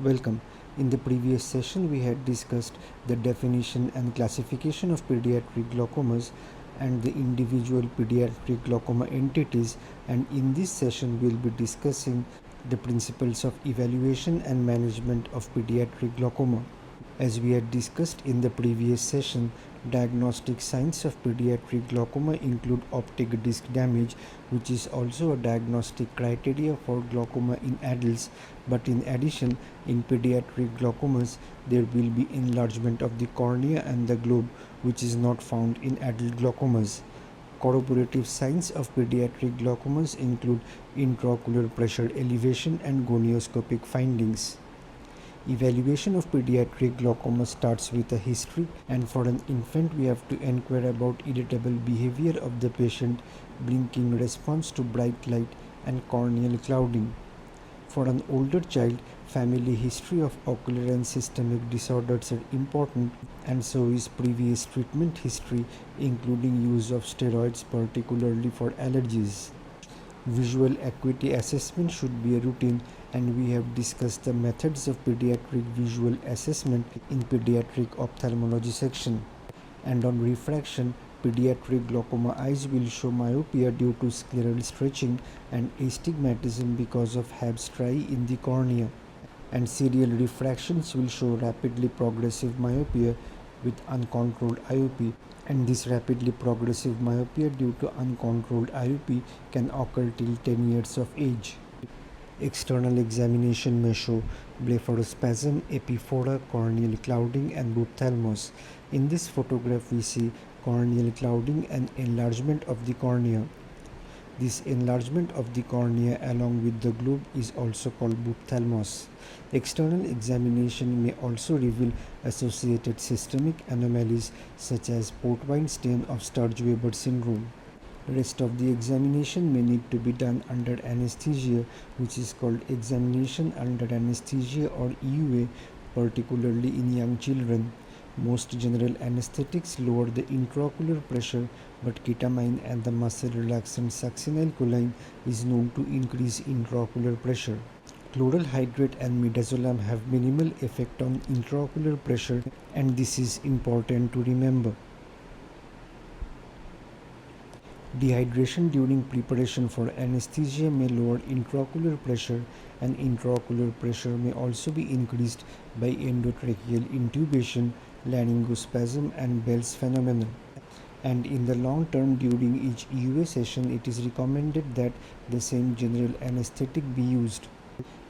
Welcome. In the previous session, we had discussed the definition and classification of pediatric glaucomas and the individual pediatric glaucoma entities, and in this session, we'll be discussing the principles of evaluation and management of pediatric glaucoma. As we had discussed in the previous session, diagnostic signs of pediatric glaucoma include optic disc damage, which is also a diagnostic criteria for glaucoma in adults, but in addition, in pediatric glaucomas, there will be enlargement of the cornea and the globe, which is not found in adult glaucomas. Corroborative signs of pediatric glaucomas include intraocular pressure elevation and gonioscopic findings. Evaluation of pediatric glaucoma starts with a history, and for an infant we have to inquire about irritable behavior of the patient, blinking response to bright light, and corneal clouding. For an older child, family history of ocular and systemic disorders are important, and so is previous treatment history, including use of steroids, particularly for allergies. Visual acuity assessment should be a routine, and we have discussed the methods of pediatric visual assessment in pediatric ophthalmology section. And on refraction, pediatric glaucoma eyes will show myopia due to scleral stretching and astigmatism because of Habs striae in the cornea. And serial refractions will show rapidly progressive myopia with uncontrolled IOP, and this rapidly progressive myopia due to uncontrolled IOP can occur till 10 years of age. External examination may show blepharospasm, epiphora, corneal clouding, and ophthalmos. In this photograph we see corneal clouding and enlargement of the cornea. This enlargement of the cornea along with the globe is also called ophthalmos. External examination may also reveal associated systemic anomalies such as port wine stain of Sturge-Weber syndrome. Rest of the examination may need to be done under anesthesia, which is called examination under anesthesia or EUA, particularly in young children. Most general anesthetics lower the intraocular pressure, but ketamine and the muscle relaxant succinylcholine is known to increase intraocular pressure. Chloral hydrate and midazolam have minimal effect on intraocular pressure, and this is important to remember. Dehydration during preparation for anesthesia may lower intraocular pressure, and intraocular pressure may also be increased by endotracheal intubation, laryngospasm, and Bell's phenomenon. And in the long term, during each EUA session, it is recommended that the same general anesthetic be used.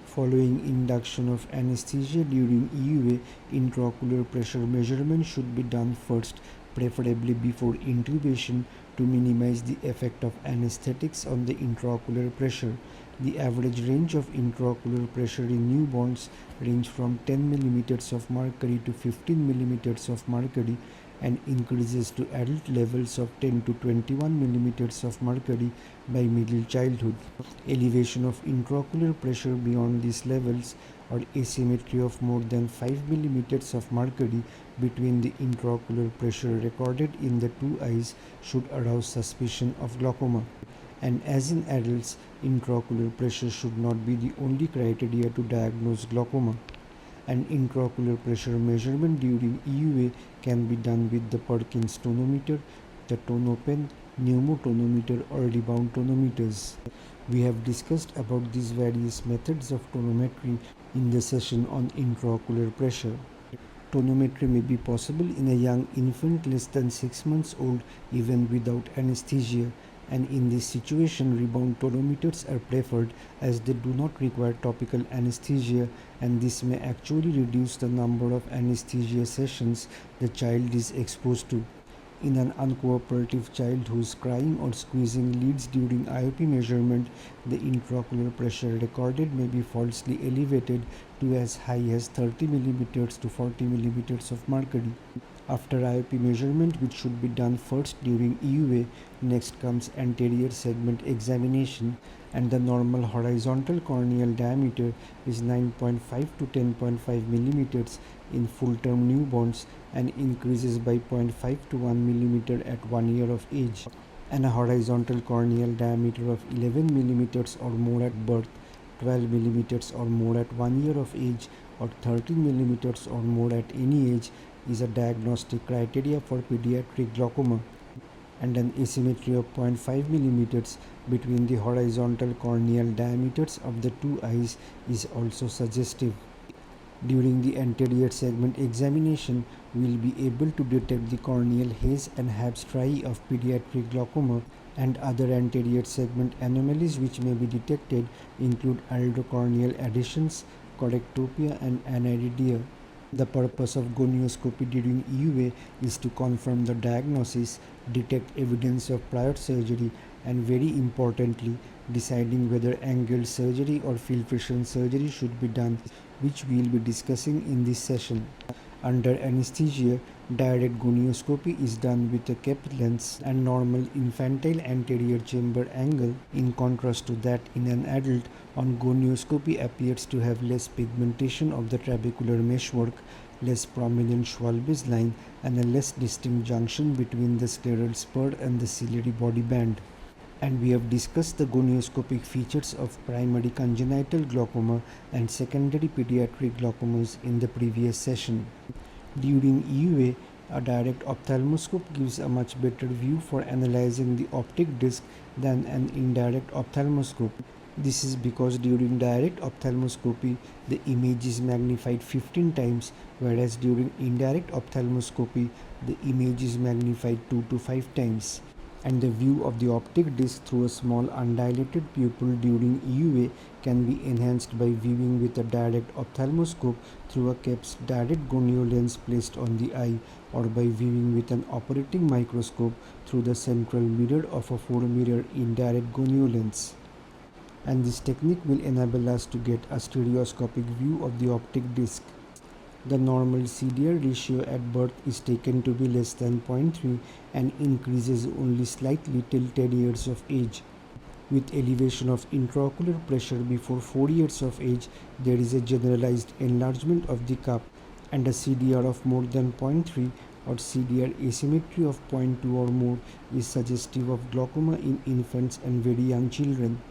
Following induction of anesthesia during EUA, intraocular pressure measurement should be done first, preferably before intubation, to minimize the effect of anesthetics on the intraocular pressure. The average range of intraocular pressure in newborns range from 10 mm of mercury to 15 mm of mercury, and increases to adult levels of 10 to 21 mm of mercury by middle childhood. Elevation of intraocular pressure beyond these levels, or asymmetry of more than 5 mm of mercury between the intraocular pressure recorded in the two eyes, should arouse suspicion of glaucoma. And as in adults, intraocular pressure should not be the only criteria to diagnose glaucoma. And intraocular pressure measurement during EUA can be done with the Perkins tonometer, the tonopen, pneumotonometer, or rebound tonometers. We have discussed about these various methods of tonometry in the session on intraocular pressure. Tonometry may be possible in a young infant less than 6 months old even without anesthesia, and in this situation rebound tonometers are preferred as they do not require topical anesthesia, and this may actually reduce the number of anesthesia sessions the child is exposed to. In an uncooperative child who is crying or squeezing leads during IOP measurement, the intraocular pressure recorded may be falsely elevated to as high as 30 mm to 40 mm of mercury. After IOP measurement, which should be done first during EUA, next comes anterior segment examination, and the normal horizontal corneal diameter is 9.5 to 10.5 mm in full-term newborns, and increases by 0.5 to 1 mm at 1 year of age, and a horizontal corneal diameter of 11 mm or more at birth 12 millimeters or more at 1 year of age or 13 millimeters or more at any age is a diagnostic criteria for pediatric glaucoma, and an asymmetry of 0.5 millimeters between the horizontal corneal diameters of the two eyes is also suggestive. During the anterior segment examination, we will be able to detect the corneal haze and have striae of pediatric glaucoma, and other anterior segment anomalies which may be detected include aldocorneal adhesions, correctopia, and aniridia. The purpose of gonioscopy during EUA is to confirm the diagnosis, detect evidence of prior surgery, and very importantly, deciding whether angled surgery or filtration surgery should be done, which we will be discussing in this session. Under anesthesia, direct gonioscopy is done with a kept lens and normal infantile anterior chamber angle. In contrast to that, in an adult, on gonioscopy appears to have less pigmentation of the trabecular meshwork, less prominent Schwalbe's line, and a less distinct junction between the scleral spur and the ciliary body band. And we have discussed the gonioscopic features of primary congenital glaucoma and secondary pediatric glaucomas in the previous session. During EUA, a direct ophthalmoscope gives a much better view for analyzing the optic disc than an indirect ophthalmoscope. This is because during direct ophthalmoscopy, the image is magnified 15 times, whereas during indirect ophthalmoscopy, the image is magnified 2 to 5 times. And the view of the optic disc through a small undilated pupil during EUA can be enhanced by viewing with a direct ophthalmoscope through a kept direct gonio lens placed on the eye, or by viewing with an operating microscope through the central mirror of a 4-mirror indirect gonio lens. And this technique will enable us to get a stereoscopic view of the optic disc. The normal CDR ratio at birth is taken to be less than 0.3 and increases only slightly till 10 years of age. With elevation of intraocular pressure before 4 years of age, there is a generalized enlargement of the cup, and a CDR of more than 0.3 or CDR asymmetry of 0.2 or more is suggestive of glaucoma in infants and very young children.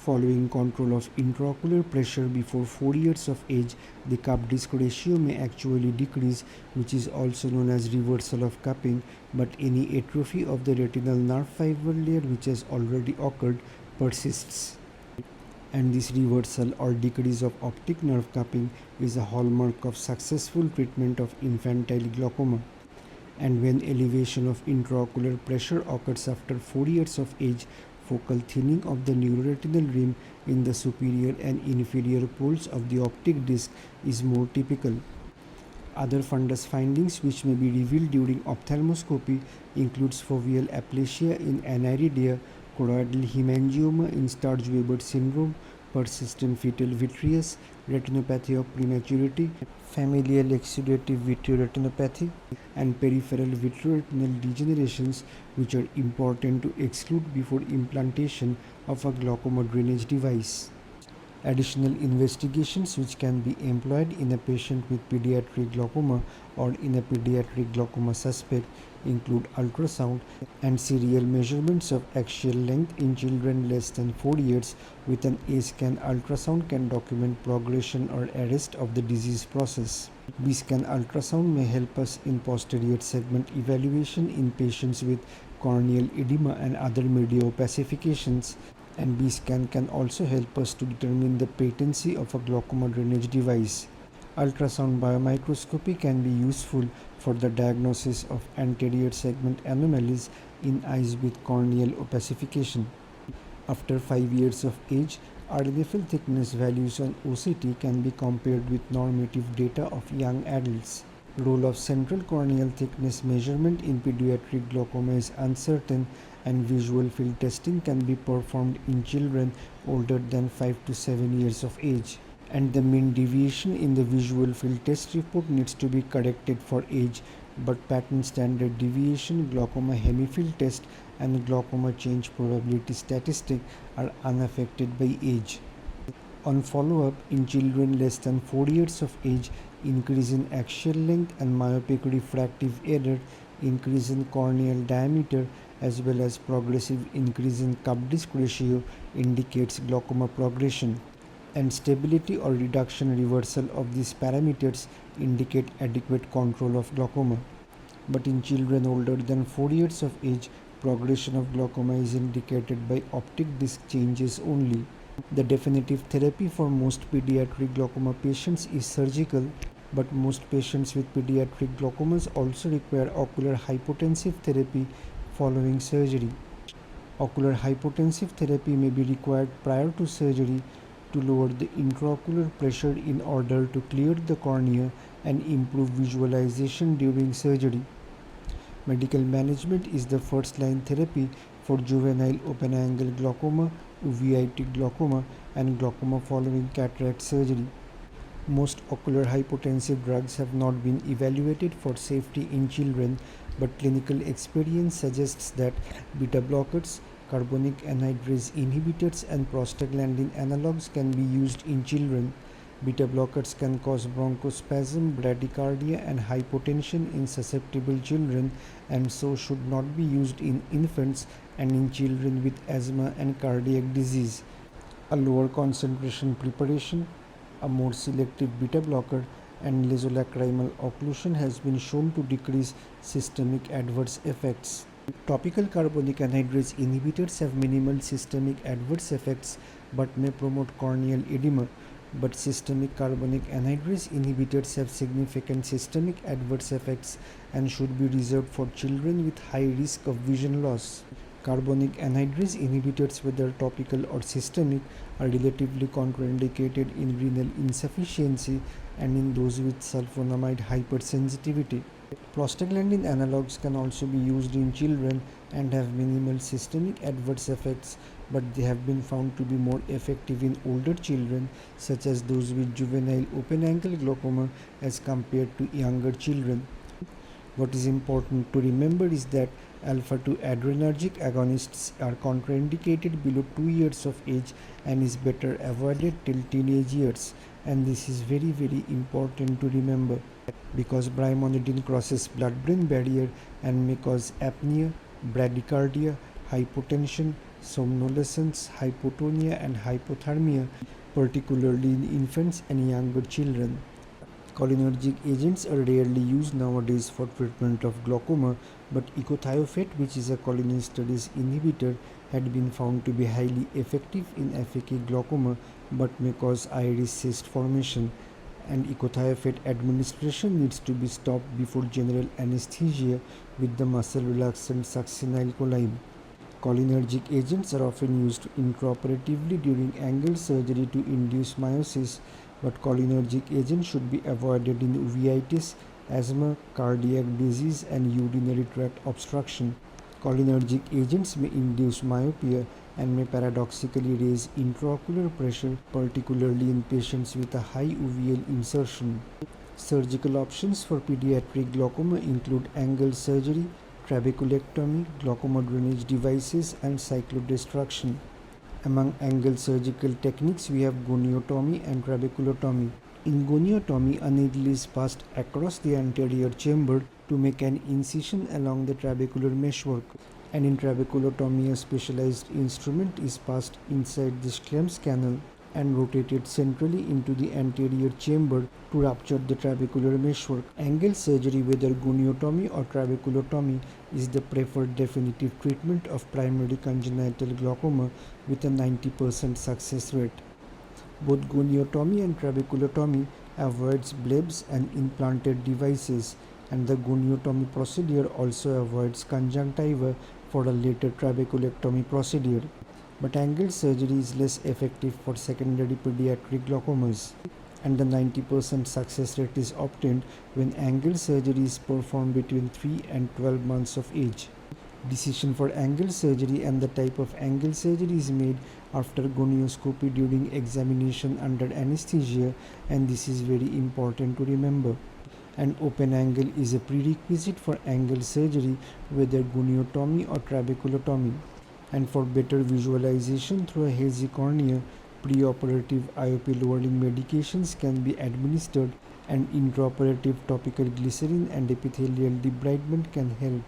Following control of intraocular pressure before 4 years of age, the cup disc ratio may actually decrease, which is also known as reversal of cupping, but any atrophy of the retinal nerve fiber layer which has already occurred persists. And this reversal or decrease of optic nerve cupping is a hallmark of successful treatment of infantile glaucoma. And when elevation of intraocular pressure occurs after 4 years of age, focal thinning of the neuroretinal rim in the superior and inferior poles of the optic disc is more typical. Other fundus findings which may be revealed during ophthalmoscopy includes foveal aplasia in aniridia, choroidal hemangioma in Sturge-Weber syndrome, persistent fetal vitreous, retinopathy of prematurity, familial exudative vitreoretinopathy, and peripheral vitreoretinal degenerations, which are important to exclude before implantation of a glaucoma drainage device. Additional investigations which can be employed in a patient with pediatric glaucoma or in a pediatric glaucoma suspect include ultrasound and serial measurements of axial length in children less than 4 years. With an A-scan, ultrasound can document progression or arrest of the disease process. B-scan ultrasound may help us in posterior segment evaluation in patients with corneal edema and other mediopacifications, and B-scan can also help us to determine the patency of a glaucoma drainage device. Ultrasound biomicroscopy can be useful for the diagnosis of anterior segment anomalies in eyes with corneal opacification. After 5 years of age, RNFL thickness values on OCT can be compared with normative data of young adults. Role of central corneal thickness measurement in pediatric glaucoma is uncertain, and visual field testing can be performed in children older than 5 to 7 years of age. And the mean deviation in the visual field test report needs to be corrected for age, but pattern standard deviation, glaucoma hemifield test, and glaucoma change probability statistic are unaffected by age. On follow-up, in children less than 4 years of age, increase in axial length and myopic refractive error, increase in corneal diameter, as well as progressive increase in cup disc ratio indicates glaucoma progression. and stability or reduction reversal of these parameters indicate adequate control of glaucoma. But in children older than 4 years of age, progression of glaucoma is indicated by optic disc changes only. The definitive therapy for most pediatric glaucoma patients is surgical, but most patients with pediatric glaucomas also require ocular hypotensive therapy following surgery. Ocular hypotensive therapy may be required prior to surgery to lower the intraocular pressure in order to clear the cornea and improve visualization during surgery. Medical management is the first line therapy for juvenile open angle glaucoma, uveitic glaucoma, and glaucoma following cataract surgery. Most ocular hypotensive drugs have not been evaluated for safety in children, but clinical experience suggests that beta blockers, carbonic anhydrase inhibitors, and prostaglandin analogs can be used in children. Beta blockers can cause bronchospasm, bradycardia, and hypotension in susceptible children, and so should not be used in infants and in children with asthma and cardiac disease. A lower concentration preparation, a more selective beta blocker, and nasolacrimal occlusion has been shown to decrease systemic adverse effects. Topical carbonic anhydrase inhibitors have minimal systemic adverse effects but may promote corneal edema, but systemic carbonic anhydrase inhibitors have significant systemic adverse effects and should be reserved for children with high risk of vision loss. Carbonic anhydrase inhibitors, whether topical or systemic, are relatively contraindicated in renal insufficiency and in those with sulfonamide hypersensitivity. Prostaglandin analogs can also be used in children and have minimal systemic adverse effects, but they have been found to be more effective in older children, such as those with juvenile open angle glaucoma, as compared to younger children. What is important to remember is that alpha-2 adrenergic agonists are contraindicated below 2 years of age and is better avoided till teenage years, and this is very important to remember because brimonidine crosses blood-brain barrier and may cause apnea, bradycardia, hypotension, somnolescence, hypotonia, and hypothermia, particularly in infants and younger children. Cholinergic agents are rarely used nowadays for treatment of glaucoma, but ecothiophat, which is a cholinesterase inhibitor, had been found to be highly effective in aphakic glaucoma but may cause iris cyst formation, and ecothiophat administration needs to be stopped before general anesthesia with the muscle relaxant succinylcholine. Cholinergic agents are often used intraoperatively during angle surgery to induce meiosis, but cholinergic agents should be avoided in uveitis, asthma, cardiac disease, and urinary tract obstruction. Cholinergic agents may induce myopia and may paradoxically raise intraocular pressure, particularly in patients with a high uveal insertion. Surgical options for pediatric glaucoma include angle surgery, trabeculectomy, glaucoma drainage devices, and cyclodestruction. Among angle surgical techniques, we have goniotomy and trabeculectomy. In goniotomy, a needle is passed across the anterior chamber to make an incision along the trabecular meshwork, and in trabeculectomy, a specialized instrument is passed inside the Schlemm's canal and rotated centrally into the anterior chamber to rupture the trabecular meshwork. Angle surgery, whether goniotomy or trabeculectomy, is the preferred definitive treatment of primary congenital glaucoma with a 90% success rate. Both goniotomy and trabeculectomy avoids blebs and implanted devices, and the goniotomy procedure also avoids conjunctiva for a later trabeculectomy procedure. But angle surgery is less effective for secondary pediatric glaucomas, and the 90% success rate is obtained when angle surgery is performed between 3 and 12 months of age. Decision for angle surgery and the type of angle surgery is made after gonioscopy during examination under anesthesia, and this is very important to remember. An open angle is a prerequisite for angle surgery, whether goniotomy or trabeculectomy. And for better visualization through a hazy cornea, preoperative IOP lowering medications can be administered, and intraoperative topical glycerin and epithelial debridement can help.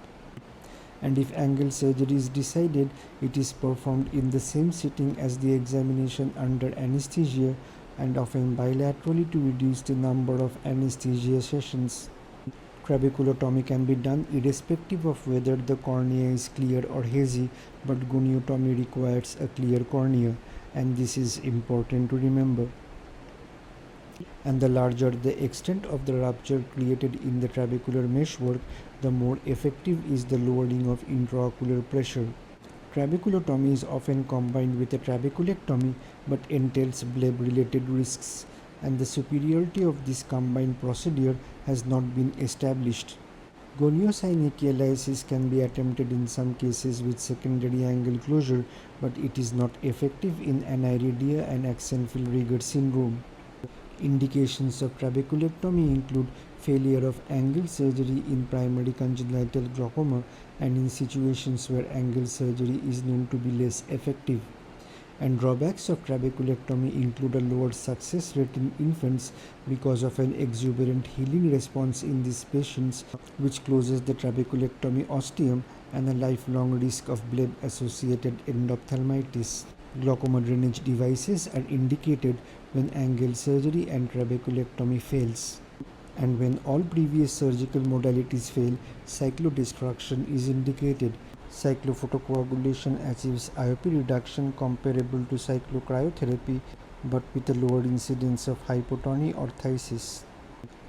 And if angle surgery is decided, it is performed in the same sitting as the examination under anesthesia, and often bilaterally to reduce the number of anesthesia sessions. Trabeculectomy can be done irrespective of whether the cornea is clear or hazy, but goniotomy requires a clear cornea, and this is important to remember. And the larger the extent of the rupture created in the trabecular meshwork, the more effective is the lowering of intraocular pressure. Trabeculectomy is often combined with a trabeculectomy but entails bleb-related risks, and the superiority of this combined procedure has not been established. Gonioscopy can be attempted in some cases with secondary angle closure, but it is not effective in aniridia and Axenfeld-Rieger syndrome. Indications of trabeculectomy include failure of angle surgery in primary congenital glaucoma and in situations where angle surgery is known to be less effective. And drawbacks of trabeculectomy include a lower success rate in infants because of an exuberant healing response in these patients, which closes the trabeculectomy ostium, and a lifelong risk of bleb-associated endophthalmitis. Glaucoma drainage devices are indicated when angle surgery and trabeculectomy fails. And when all previous surgical modalities fail, cyclodestruction is indicated. Cyclophotocoagulation achieves IOP reduction comparable to cyclocryotherapy but with a lower incidence of hypotony or phthisis.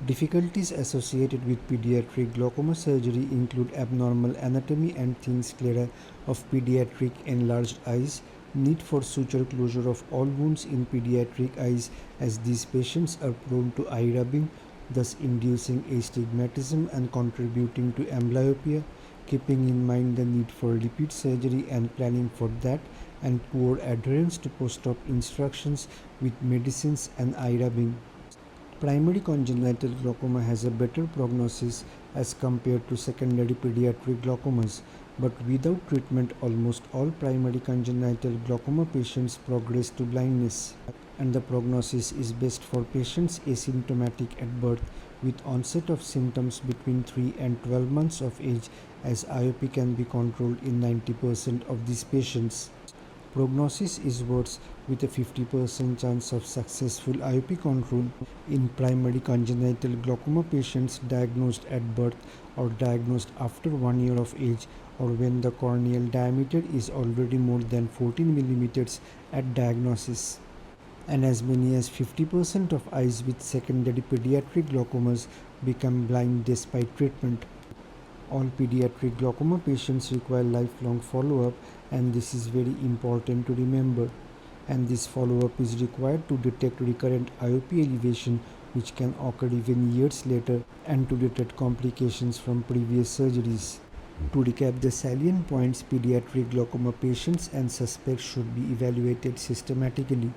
Difficulties associated with pediatric glaucoma surgery include abnormal anatomy and thin sclera of pediatric enlarged eyes, need for suture closure of all wounds in pediatric eyes as these patients are prone to eye rubbing, thus inducing astigmatism and contributing to amblyopia, keeping in mind the need for repeat surgery and planning for that, and poor adherence to post-op instructions with medicines and eye rubbing. Primary congenital glaucoma has a better prognosis as compared to secondary pediatric glaucomas, but without treatment almost all primary congenital glaucoma patients progress to blindness, and the prognosis is best for patients asymptomatic at birth with onset of symptoms between 3 and 12 months of age, as IOP can be controlled in 90% of these patients. Prognosis is worse with a 50% chance of successful IOP control in primary congenital glaucoma patients diagnosed at birth or diagnosed after 1 year of age, or when the corneal diameter is already more than 14 millimeters at diagnosis. And as many as 50% of eyes with secondary pediatric glaucomas become blind despite treatment. All pediatric glaucoma patients require lifelong follow-up, and this is very important to remember. And this follow-up is required to detect recurrent IOP elevation, which can occur even years later, and to detect complications from previous surgeries. To recap the salient points, pediatric glaucoma patients and suspects should be evaluated systematically.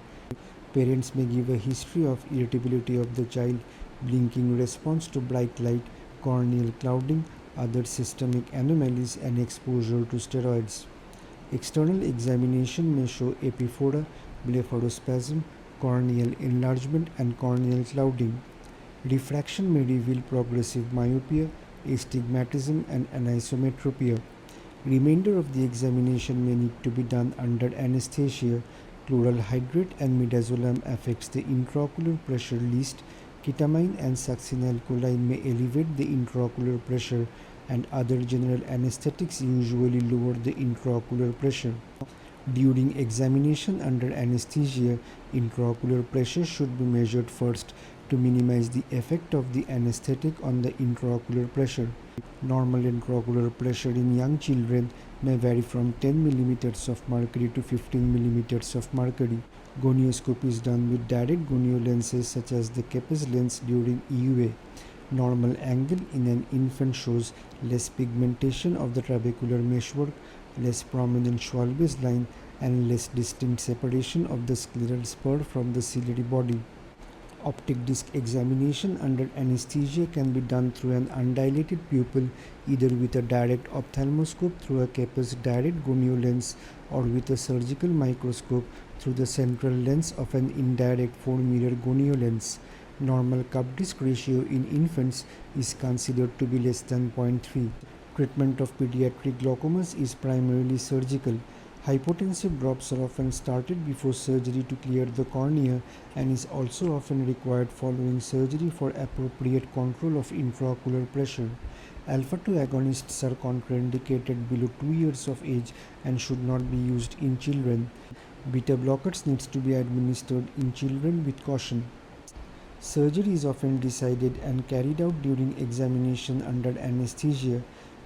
Parents may give a history of irritability of the child, blinking response to bright light, corneal clouding, other systemic anomalies, and exposure to steroids. External examination may show epiphora, blepharospasm, corneal enlargement, and corneal clouding. Refraction may reveal progressive myopia, astigmatism, and anisometropia. Remainder of the examination may need to be done under anesthesia. Chloral hydrate and midazolam affects the intraocular pressure least. Ketamine and succinylcholine may elevate the intraocular pressure, and other general anesthetics usually lower the intraocular pressure. During examination under anesthesia, intraocular pressure should be measured first to minimize the effect of the anesthetic on the intraocular pressure. Normal intraocular pressure in young children may vary from 10 mm of mercury to 15 mm of mercury. Gonioscopy is done with direct gonio lenses such as the Kepes lens during EUA. Normal angle in an infant shows less pigmentation of the trabecular meshwork, less prominent Schwalbe's line, and less distinct separation of the scleral spur from the ciliary body. Optic disc examination under anesthesia can be done through an undilated pupil, either with a direct ophthalmoscope through a Kepes direct gonio lens or with a surgical microscope through the central lens of an indirect 4-mirror gonio lens. Normal cup disc ratio in infants is considered to be less than 0.3. Treatment of pediatric glaucomas is primarily surgical. Hypotensive drops are often started before surgery to clear the cornea and is also often required following surgery for appropriate control of intraocular pressure. Alpha-2 agonists are contraindicated below 2 years of age and should not be used in children. Beta blockers needs to be administered in children with caution. Surgery is often decided and carried out during examination under anesthesia.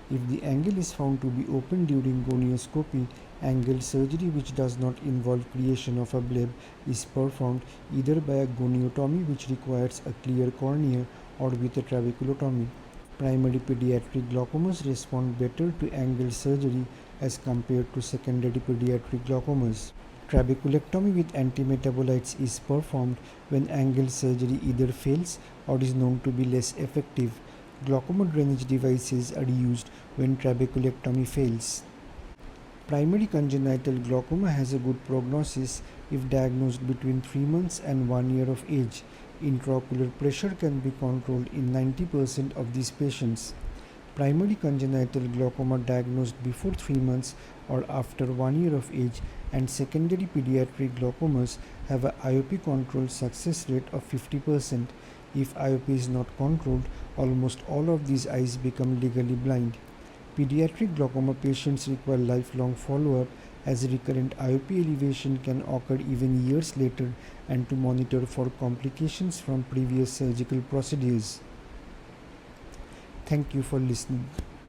If the angle is found to be open during gonioscopy, angle surgery which does not involve creation of a bleb is performed either by a goniotomy which requires a clear cornea or with a trabeculectomy. Primary pediatric glaucomas respond better to angle surgery as compared to secondary pediatric glaucomas. Trabeculectomy with antimetabolites is performed when angle surgery either fails or is known to be less effective. Glaucoma drainage devices are used when trabeculectomy fails. Primary congenital glaucoma has a good prognosis if diagnosed between 3 months and 1 year of age. Intraocular pressure can be controlled in 90% of these patients. Primary congenital glaucoma diagnosed before 3 months or after 1 year of age and secondary pediatric glaucomas have a IOP control success rate of 50%. If IOP is not controlled, almost all of these eyes become legally blind. Pediatric glaucoma patients require lifelong follow-up as recurrent IOP elevation can occur even years later and to monitor for complications from previous surgical procedures. Thank you for listening.